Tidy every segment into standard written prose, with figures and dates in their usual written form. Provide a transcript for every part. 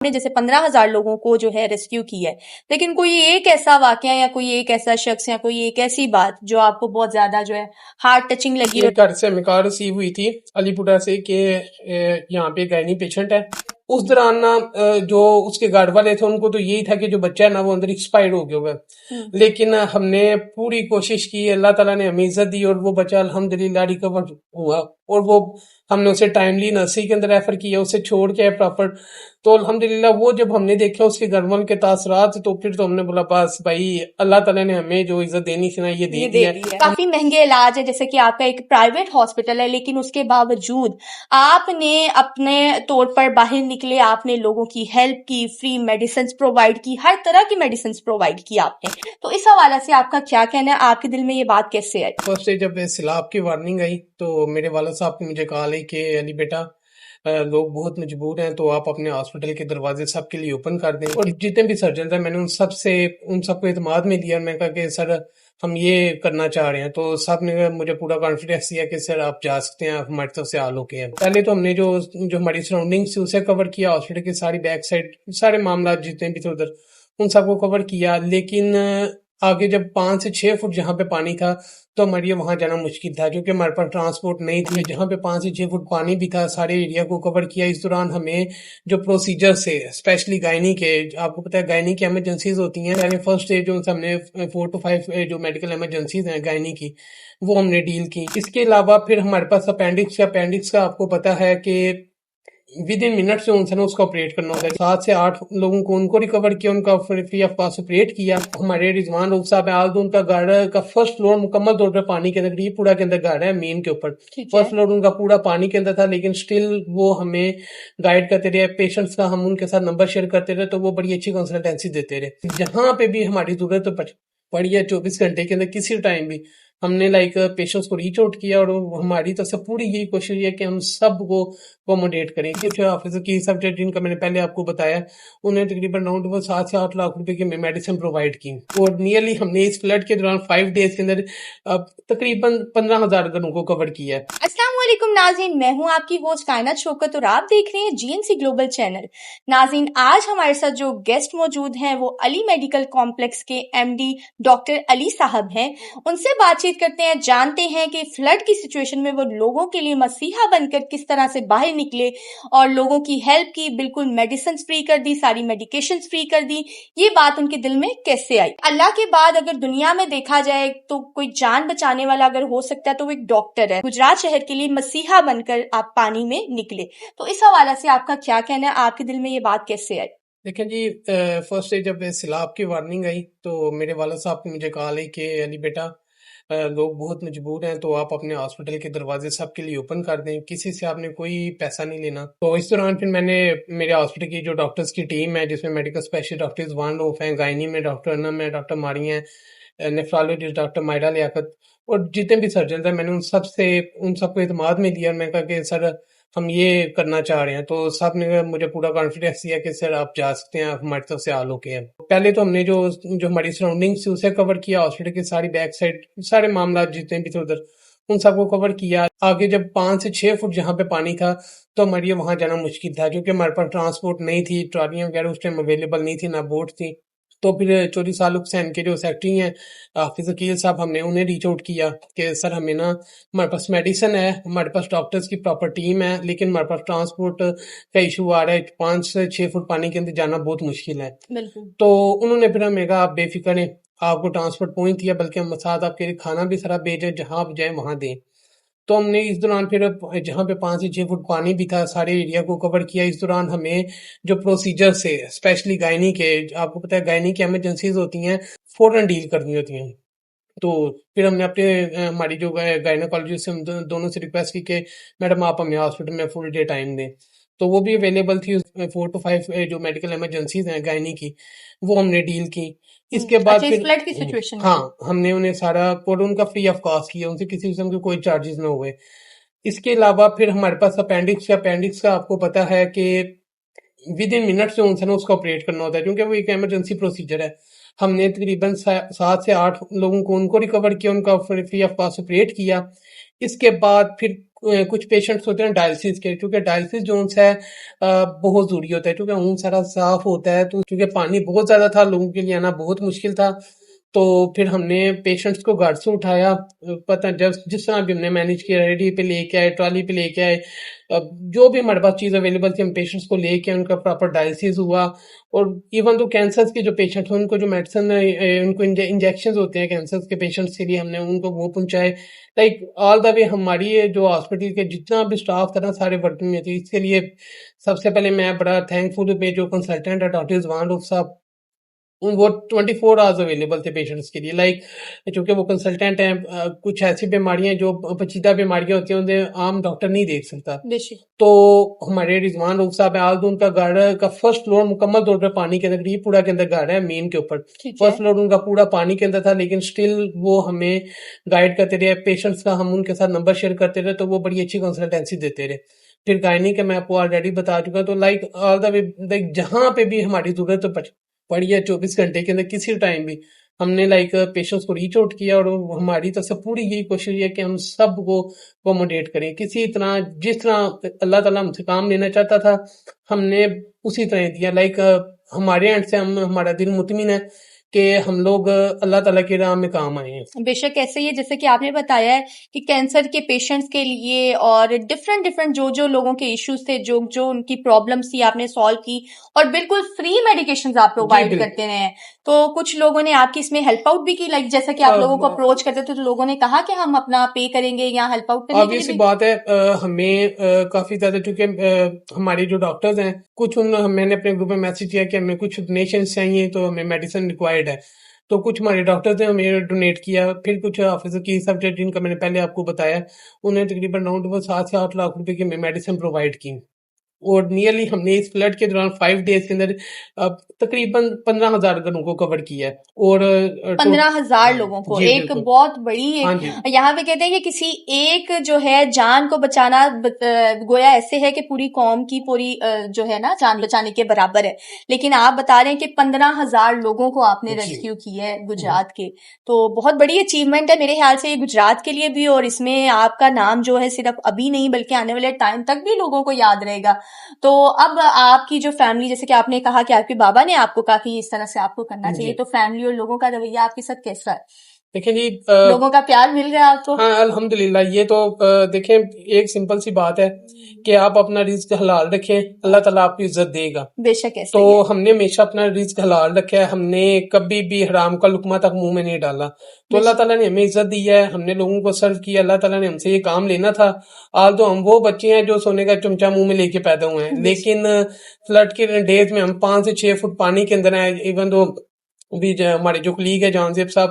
نے جیسے 15,000 لوگوں کو جو ہے ریسکیو کی ہے، لیکن کوئی ایک ایسا واقعہ یا کوئی ایک ایسا شخص یا کوئی ایک ایسی بات جو آپ کو بہت زیادہ جو ہے ہارٹ ٹچنگ لگی؟ ایک گھر سے ہمیں کال ریسیو ہوئی تھی علی پورہ سے کہ یہاں پہ گائنی پیشنٹ ہے. اس دوران نا جو اس کے گھر والے تھے ان کو تو یہی تھا کہ جو بچہ ہے نا وہ اندر ایکسپائر ہو گیا ہوگا، لیکن ہم نے پوری کوشش کی، اللہ تعالیٰ نے ہمیں عزت دی اور وہ بچہ الحمدللہ ریکور ہوا، اور وہ ہم نے اسے ٹائملی نرسری کے اندر ریفر کیا، اسے چھوڑ کے پراپر. تو الحمدللہ وہ جب ہم نے دیکھا اس کے گھر والوں کے تاثرات، تو پھر تو ہم نے بولا بس بھائی اللہ تعالیٰ نے ہمیں جو عزت دینی تھی نا یہ دے دی ہے. کافی مہنگے علاج ہے، جیسے کہ آپ کا ایک پرائیویٹ ہاسپٹل ہے، لیکن اس کے باوجود آپ نے اپنے طور پر باہر نکلے، آپ نے لوگوں کی ہیلپ کی، فری میڈیسنز پرووائڈ کی، ہر طرح کی میڈیسنز پرووائڈ کی آپ نے. تو اس حوالے سے آپ کا کیا کہنا ہے؟ آپ کے دل میں یہ بات کیسے آئی؟ فرسٹ ڈے جب سیلاب کی وارننگ آئی تو میرے والد صاحب نے مجھے کہا کہ علی بیٹا لوگ بہت مجبور ہیں، تو آپ اپنے ہاسپٹل کے دروازے سب کے لیے اوپن کر دیں. اور جتنے بھی سرجن ہیں میں نے ان سب کو اعتماد میں لیا، اور میں کہا کہ سر ہم یہ کرنا چاہ رہے ہیں، تو سب نے مجھے پورا کانفیڈنس دیا کہ سر آپ جا سکتے ہیں، آپ ہماری طرف سے حال ہو کے ہیں. پہلے تو ہم نے جو ہماری سراؤنڈنگس تھی اسے کور کیا، ہاسپٹل کی ساری بیک سائڈ سارے معاملات جتنے بھی تھے ادھر ان سب کو کور کیا. لیکن آگے جب 5 سے 6 فٹ جہاں پہ پانی تھا تو ہمارے وہاں جانا مشکل تھا، کیونکہ ہمارے پاس ٹرانسپورٹ نہیں تھی. جہاں پہ 5 سے 6 فٹ پانی بھی تھا سارے ایریا کو کور کیا. اس دوران ہمیں جو پروسیجر سے اسپیشلی گائنی کے، آپ کو پتا ہے گائنی کی ایمرجنسیز ہوتی ہیں، یعنی فرسٹ ڈے جو ہم نے 4 to 5 جو میڈیکل ایمرجنسیز ہیں گائنی کی وہ ہم نے ڈیل کی. اس کے علاوہ پھر ہمارے پاس اپینڈکس کا آپ کو پتا ہے کہ ود ان منٹ سے اس کو آپریٹ کرنا ہوتا ہے. 7 سے 8 لوگوں کو ان کو ریکور کیا، ان کا فری آف کاسٹ آپریٹ کیا. ہمارے رضوان روف صاحب ہیں، آج ان کا گھر کا فرسٹ فلور مکمل طور پر پانی کے اندر، پورا کے اندر گھر ہے مین کے اوپر، فرسٹ فلور ان کا پورا پانی کے اندر تھا، لیکن سٹل وہ ہمیں گائیڈ کرتے رہے. پیشنٹس کا ہم ان کے ساتھ نمبر شیئر کرتے رہے تو وہ بڑی اچھی کنسلٹینسی دیتے رہے. جہاں پہ بھی ہماری ضرورت پڑی ہے 24 گھنٹے کے اندر کسی ٹائم بھی ہم نے پیشنٹس کو ریچ آؤٹ کیا، اور ہماری طرف سے پوری یہی کوشش ہے کہ ہم سب کو اکوموڈیٹ کریں. کچھ حافظ کی سب جن کا میں نے پہلے آپ کو بتایا، انہیں تقریباً 7 سے 8 لاکھ روپے کی میڈیسن پرووائڈ کی، اور نیئرلی ہم نے اس فلڈ کے دوران 5 ڈیز کے اندر تقریباً 15,000 گھروں کو کور کیا ہے. السلام علیکم ناظرین، میں ہوں آپ کی ہوسٹ کائنات شوکت اور آپ دیکھ رہے ہیں GNC گلوبل چینل. ناظرین، آج ہمارے ساتھ جو گیسٹ موجود ہیں وہ علی میڈیکل کمپلیکس کے MD ڈاکٹر علی صاحب ہیں. ان سے بات چیت کرتے ہیں، جانتے ہیں کہ فلڈ کی سچویشن میں وہ لوگوں کے لیے مسیحا بن کر کس طرح سے باہر نکلے اور لوگوں کی ہیلپ کی، بالکل میڈیسنز فری کر دی، ساری میڈیکیشنز فری کر دی. یہ بات ان کے دل میں کیسے آئی؟ اللہ کے بعد اگر دنیا میں دیکھا جائے تو کوئی جان بچانے والا اگر ہو سکتا ہے تو وہ ایک ڈاکٹر ہے. گجرات شہر کے لیے مسیحا بن کر آپ پانی میں نکلے. تو اس حوالے سے آپ کا کیا کہنا ہے؟ آپ کے دل میں یہ بات کیسے آئی؟ دیکھیں جی، فرسٹ ڈے جب سیلاب کی وارننگ آئی تو میرے والد صاحب نے مجھے کہا کہ علی بیٹا لوگ بہت مجبور ہیں، تو آپ اپنے ہاسپٹل کے دروازے سب کے لیے اوپن کر دیں، کسی سے آپ نے کوئی پیسہ نہیں لینا. تو اس دوران پھر میں نے میرے ہاسپٹل کی جو ڈاکٹرز کی ٹیم ہے، جس میں میڈیکل اسپیشلسٹ ڈاکٹر رضوان روف ہیں، گائنی میں ڈاکٹر انم ہے، ڈاکٹر ماری ہیں، نیفرالوجسٹ ڈاکٹر مائرہ لیاقت، اور جتنے بھی سرجنز ہیں میں نے ان سب کو اعتماد میں لیا، اور میں کہا کہ سر ہم یہ کرنا چاہ رہے ہیں. تو سب نے مجھے پورا کانفیڈنس دیا کہ سر آپ جا سکتے ہیں، آپ ہماری طرف سے حال ہو کے ہیں. پہلے تو ہم نے جو ہماری سراؤنڈنگس تھی اسے کور کیا، ہاسپٹل کی ساری بیک سائڈ سارے معاملات جتنے بھی تھے ادھر ان سب کو کور کیا. آگے جب 5 سے 6 فٹ جہاں پہ پانی تھا تو ہمارے وہاں جانا مشکل تھا، کیونکہ ہمارے پاس ٹرانسپورٹ نہیں تھی، ٹرالیاں وغیرہ اس ٹائم اویلیبل نہیں تھی، نہ بوٹ تھی. تو پھر چودھری سالک حسین کے جو سیکٹری ہیں حافظ عقیل صاحب، ہم نے انہیں ریچ آؤٹ کیا کہ سر ہمیں نا ہمارے پاس میڈیسن ہے، ہمارے پاس ڈاکٹرز کی پراپر ٹیم ہے، لیکن ہمارے پاس ٹرانسپورٹ کا ایشو آ رہا ہے، 5 سے 6 فٹ پانی کے اندر جانا بہت مشکل ہے. تو انہوں نے پھر ہمیں کہا آپ بے فکر ہیں، آپ کو ٹرانسپورٹ پہنچ دیا، بلکہ ہم ساتھ آپ کے لیے کھانا بھی سارا بھیجیں، جہاں آپ جائیں وہاں دیں. تو ہم نے اس دوران پھر جہاں پہ 5 سے 6 فٹ پانی بھی تھا سارے ایریا کو کور کیا. اس دوران ہمیں جو پروسیجر سے اسپیشلی گائنی کے، آپ کو پتا ہے گائنی کی ایمرجنسیز ہوتی ہیں، فوراً ڈیل کرنی ہوتی ہیں. تو پھر ہم نے ہماری جو گائنیکالوجسٹ سے دونوں سے ریکویسٹ کی کہ میڈم آپ ہمیں ہاسپٹل میں فل ڈے ٹائم دیں. تو وہ بھی اویلیبل تھی. 4 to 5 جو میڈیکل ایمرجنسیز ہیں گائنی کی وہ ہم نے ڈیل کی. اس کے بعد پھر ہاں ہم نے انہیں سارا ان کا فری آف کاسٹ کیا، ان سے کسی قسم کے کوئی چارجز نہ ہوئے. اس کے علاوہ پھر ہمارے پاس اپینڈکس کا آپ کو پتا ہے کہ ود ان منٹ سے ان سے اس کو آپریٹ کرنا ہوتا ہے کیونکہ وہ ایک ایمرجنسی پروسیجر ہے. ہم نے تقریباً 7 سے 8 لوگوں کو ان کو ریکور کیا, ان کا فری آف کاسٹ آپریٹ کیا. اس کے بعد پھر کچھ پیشنٹس ہوتے ہیں ڈائلسس کے, کیونکہ ڈائلسس جو ہے بہت ضروری ہوتا ہے کیونکہ خون سارا صاف ہوتا ہے, تو کیونکہ پانی بہت زیادہ تھا, لوگوں کے لیے آنا بہت مشکل تھا. تو پھر ہم نے پیشنٹس کو گاڑی سے اٹھایا, پتہ جس طرح بھی ہم نے مینیج کیا, ریڈی پہ لے کے آئے, ٹرالی پہ لے کے آئے, جو بھی ہمارے پاس چیز اویلیبل تھی ہم پیشنٹس کو لے کے ان کا پراپر ڈائلسس ہوا. اور ایون تو کینسر کے جو پیشنٹ ہیں ان کو جو میڈیسن ان کو انجیکشنز ہوتے ہیں کینسر کے پیشنٹس کے لیے, ہم نے ان کو وہ پہنچائے. لائک آل دا وے ہماری جو ہاسپٹل کے جتنا بھی اسٹاف تھا نا سارے ورکنگ میں تھے. اس کے لیے سب سے پہلے میں بڑا تھینک فل پہ جو کنسلٹنٹ ہے ڈاکٹر رضوان روف صاحب, وہ 24 آورز اویلیبل تھے پیشنٹس کے لیے. لائک چونکہ وہ کنسلٹنٹ ہیں, کچھ ایسی بیماریاں جو پیچیدہ بیماریاں ہوتی ہیں انہیں عام ڈاکٹر نہیں دیکھ سکتا. تو ہمارے رضوان روف صاحب ہیں, آج ان کا گھر کا فرسٹ فلور مکمل طور پہ پانی کے اندر, یہ پورا کے اندر گھر ہے مین کے اوپر, فرسٹ فلور ان کا پورا پانی کے اندر تھا, لیکن اسٹل وہ ہمیں گائیڈ کرتے رہے. پیشنٹس کا ہم ان کے ساتھ نمبر شیئر کرتے رہے, تو وہ بڑی اچھی کنسلٹینسی دیتے رہے. پھر گائنی کا میں آپ کو آلریڈی بتا چکا. تو لائک آل دا وے لائک جہاں پہ بھی ہماری ضرورت پڑی ہے 24 گھنٹے کے اندر کسی ٹائم بھی ہم نے لائک پیشنٹس کو ریچ آؤٹ کیا, اور ہماری طرف سے پوری یہی کوشش ہے کہ ہم سب کو اکوموڈیٹ کریں کسی طرح, جس طرح اللہ تعالیٰ ہم سے کام لینا چاہتا تھا ہم نے اسی طرح دیا. لائک ہمارے اینڈ سے ہمارا دل مطمئن ہے کہ ہم لوگ اللہ تعالیٰ کی راہ میں کام آئے ہیں. بے شک ایسے ہی ہے, جیسے کہ آپ نے بتایا ہے کہ کینسر کے پیشنٹس کے لیے اور ڈفرینٹ جو لوگوں کے ایشوز تھے, جو ان کی پرابلمس تھی آپ نے سالو کی, اور بالکل فری میڈیکیشنز آپ پرووائڈ کرتے رہے ہیں. تو کچھ لوگوں نے آپ کی اس میں ہیلپ آؤٹ بھی کی, لائک جیسا کہ آپ لوگوں کو اپروچ کرتے تھے تو لوگوں نے کہا کہ ہم اپنا پے کریں گے یا ہیلپ آؤٹ کریں گے. obvious بات ہے, ہمیں کافی زیادہ چونکہ ہمارے جو ڈاکٹرز ہیں کچھ میں نے اپنے گروپ میں میسج کیا کہ ہمیں کچھ ڈونیشنز چاہیے, تو ہمیں میڈیسن ریکوائرڈ ہے. تو کچھ ہمارے ڈاکٹرز نے ہمیں ڈونیٹ کیا. پھر کچھ حافظ کی سبجیکٹ جن کا میں نے پہلے آپ کو بتایا, انہیں تقریباً راؤنڈ 7 سے 8 لاکھ روپے کی میڈیسن پرووائڈ کی. اور نیئرلی ہم نے اس فلڈ کے دوران 5 ڈیز کے اندر تقریباً 15,000 گھروں کو کور کیا ہے. اور 15,000 لوگوں کو, ایک بہت بڑی, یہاں پہ کہتے ہیں کہ کسی ایک جو ہے جان کو بچانا گویا ایسے ہے کہ پوری قوم کی پوری جو ہے نا جان بچانے کے برابر ہے. لیکن آپ بتا رہے ہیں کہ 15,000 لوگوں کو آپ نے ریسکیو کی ہے گجرات کے, تو بہت بڑی اچیومنٹ ہے میرے خیال سے یہ گجرات کے لیے بھی, اور اس میں آپ کا نام جو ہے صرف ابھی نہیں بلکہ آنے والے ٹائم تک بھی لوگوں کو یاد رہے گا. تو اب آپ کی جو فیملی, جیسے کہ آپ نے کہا کہ آپ کے بابا نے آپ کو کہا کہ اس طرح سے آپ کو کرنا چاہیے, تو فیملی اور لوگوں کا رویہ آپ کے ساتھ کیسا ہے؟ دیکھیں جی, لوگوں کا پیار مل رہا ہے آپ کو؟ ہاں الحمدللہ. یہ تو دیکھیں ایک سمپل سی بات ہے کہ آپ اپنا رزق حلال رکھیں, اللہ تعالیٰ آپ کو عزت دے گا. بے شک ایسا تو ہم نے ہمیشہ اپنا رزق حلال رکھا ہے, ہم نے کبھی بھی حرام کا لقمہ تک منہ میں نہیں ڈالا. تو اللہ تعالیٰ نے ہمیں عزت دی ہے, ہم نے لوگوں کو سرو کیا, اللہ تعالیٰ نے ہم سے یہ کام لینا تھا. آج تو ہم وہ بچے ہیں جو سونے کا چمچہ منہ میں لے کے پیدا ہوئے ہیں, لیکن فلڈ کے ڈیز میں ہم 5 سے 6 فٹ پانی کے اندر ہیں. ایون تو بھی ہمارے جو کلیگ ہے جان زیب صاحب,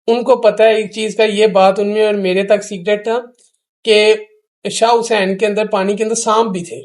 ان کو پتہ ہے ایک چیز کا, یہ بات ان میں اور میرے تک سیکرٹ تھا کہ شاہ حسین کے اندر پانی کے اندر سانپ بھی تھے,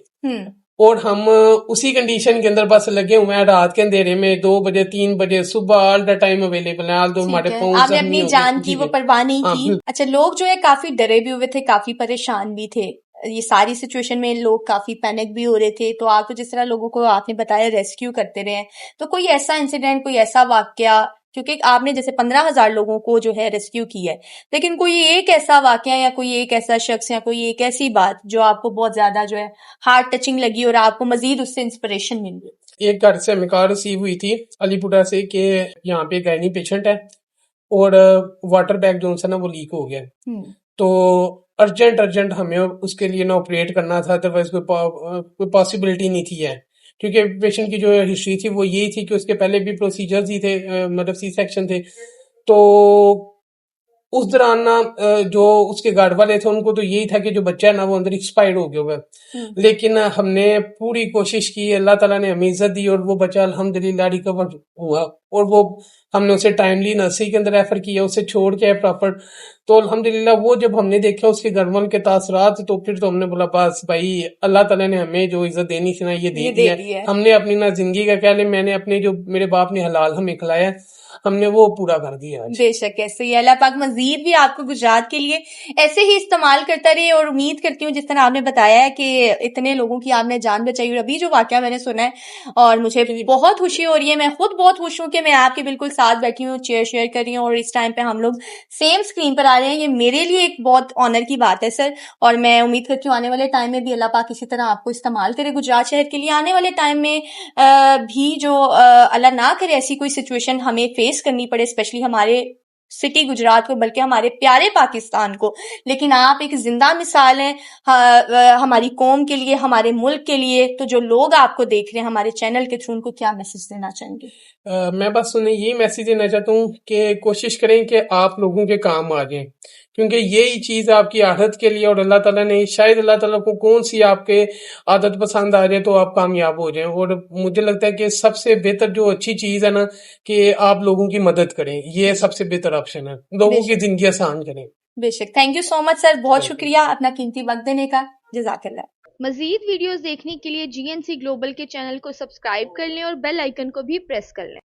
اور ہم اسی کنڈیشن کے اندر بس لگے ہوئے ہیں رات کے اندھیرے میں 2 بجے 3 بجے صبح, آل دا ٹائم اویلیبل ہے. آل دو ہمارے فون آپ نے اپنی جان کی وہ پرواہ نہیں کی. اچھا, لوگ جو ہے کافی ڈرے بھی ہوئے تھے, کافی پریشان بھی تھے, یہ ساری سچویشن میں لوگ کافی پینک بھی ہو رہے تھے. تو آپ تو جس طرح لوگوں کو آپ نے بتایا ریسکیو کرتے رہے, تو کوئی ایسا انسیڈنٹ, کوئی ایسا واقعہ, کیونکہ آپ نے جیسے 15,000 لوگوں کو جو ہے ریسکیو کیا ہے, لیکن کوئی ایک ایسا واقعہ یا کوئی ایک ایسا شخص یا کوئی ایک ایسی بات جو آپ کو بہت زیادہ جو ہے ہارٹ ٹچنگ لگی اور آپ کو مزید اس سے انسپریشن مل گئی؟ ایک گھر سے ہمیں کال ریسیو ہوئی تھی علی پورہ سے کہ یہاں پہ گائنی پیشنٹ ہے اور واٹر بیگ جو ہے نا وہ لیک ہو گیا, تو ارجنٹ ہمیں اس کے لیے نا آپریٹ کرنا تھا, ادروائز کوئی پاسبلٹی نہیں تھی ہے, کیونکہ پیشنٹ کی جو ہسٹری تھی وہ یہی تھی کہ اس کے پہلے بھی پروسیجرز ہی تھے, مطلب سی سیکشن تھے. تو اس دوران نا جو اس کے گھر والے تھے ان کو تو یہی تھا کہ جو بچہ ہے نا وہ اندر ایکسپائر ہو گیا ہوا ہے, لیکن ہم نے پوری کوشش کی, اللہ تعالیٰ نے ہمیں عزت دی اور وہ بچہ الحمدللہ ریکور ہوا, اور وہ ہم نے اسے ٹائملی نرسری کے اندر ریفر کیا، اسے چھوڑ کے پراپر. تو الحمدللہ وہ جب ہم نے دیکھا اس کے گھر والوں کے تاثرات، تو پھر تو ہم نے بولا بس بھائی اللہ تعالیٰ نے ہمیں جو عزت دینی تھی نا یہ دے دی ہے. ہم نے اپنی نہ زندگی کا کہہ لیں، میں نے اپنے جو میرے باپ نے حلال ہمیں کھلایا ہم نے وہ پورا کر دیا آج. بے شک ایسے ہی اللہ پاک مزید بھی آپ کو گجرات کے لیے ایسے ہی استعمال کرتا رہے، اور امید کرتی ہوں جس طرح آپ نے بتایا ہے کہ اتنے لوگوں کی آپ نے جان بچائی، اور ابھی جو واقعہ میں نے سنا ہے اور مجھے بہت خوشی ہو رہی ہے، میں خود بہت خوش ہوں کہ میں آپ کے بالکل ساتھ بیٹھی ہوں، چیئر شیئر کر رہی ہوں، اور اس ٹائم پہ ہم لوگ سیم اسکرین پر آ رہے ہیں. یہ میرے لیے ایک بہت آنر کی بات ہے سر، اور میں امید کرتی ہوں آنے والے ٹائم میں بھی اللہ پاک اسی طرح آپ کو استعمال کرے گجرات شہر کے لیے. آنے والے ٹائم میں بھی جو اللہ نہ کرے ایسی کوئی سچویشن ہمیں فیس کرنی پڑے، اسپیشلی ہمارے سٹی گجرات کو، بلکہ ہمارے پیارے پاکستان کو، لیکن آپ ایک زندہ مثال ہیں ہماری قوم کے لیے، ہمارے ملک کے لیے. تو جو لوگ آپ کو دیکھ رہے ہیں ہمارے چینل کے تھرو، ان کو کیا میسج دینا چاہیں گے؟ میں بس انہیں یہی میسج دینا چاہتا ہوں کہ کوشش کریں کہ آپ لوگوں کے کام آ جائیں، کیونکہ یہی چیز آپ کی عادت کے لیے، اور اللہ تعالیٰ نے شاید اللہ تعالیٰ کو کون سی آپ کے عادت پسند آ جائے تو آپ کامیاب ہو جائیں. اور مجھے لگتا ہے کہ سب سے بہتر جو اچھی چیز ہے نا کہ آپ لوگوں کی مدد کریں، یہ سب سے بہتر آپشن ہے، لوگوں کی زندگی آسان کریں. بے شک. تھینک یو سو مچ سر، بہت شکریہ اپنا قیمتی وقت دینے کا. جزاک اللہ. مزید ویڈیوز دیکھنے کے لیے GNC گلوبل کے چینل کو سبسکرائب کر لیں اور بیل آئیکن کو بھی پریس کر لیں.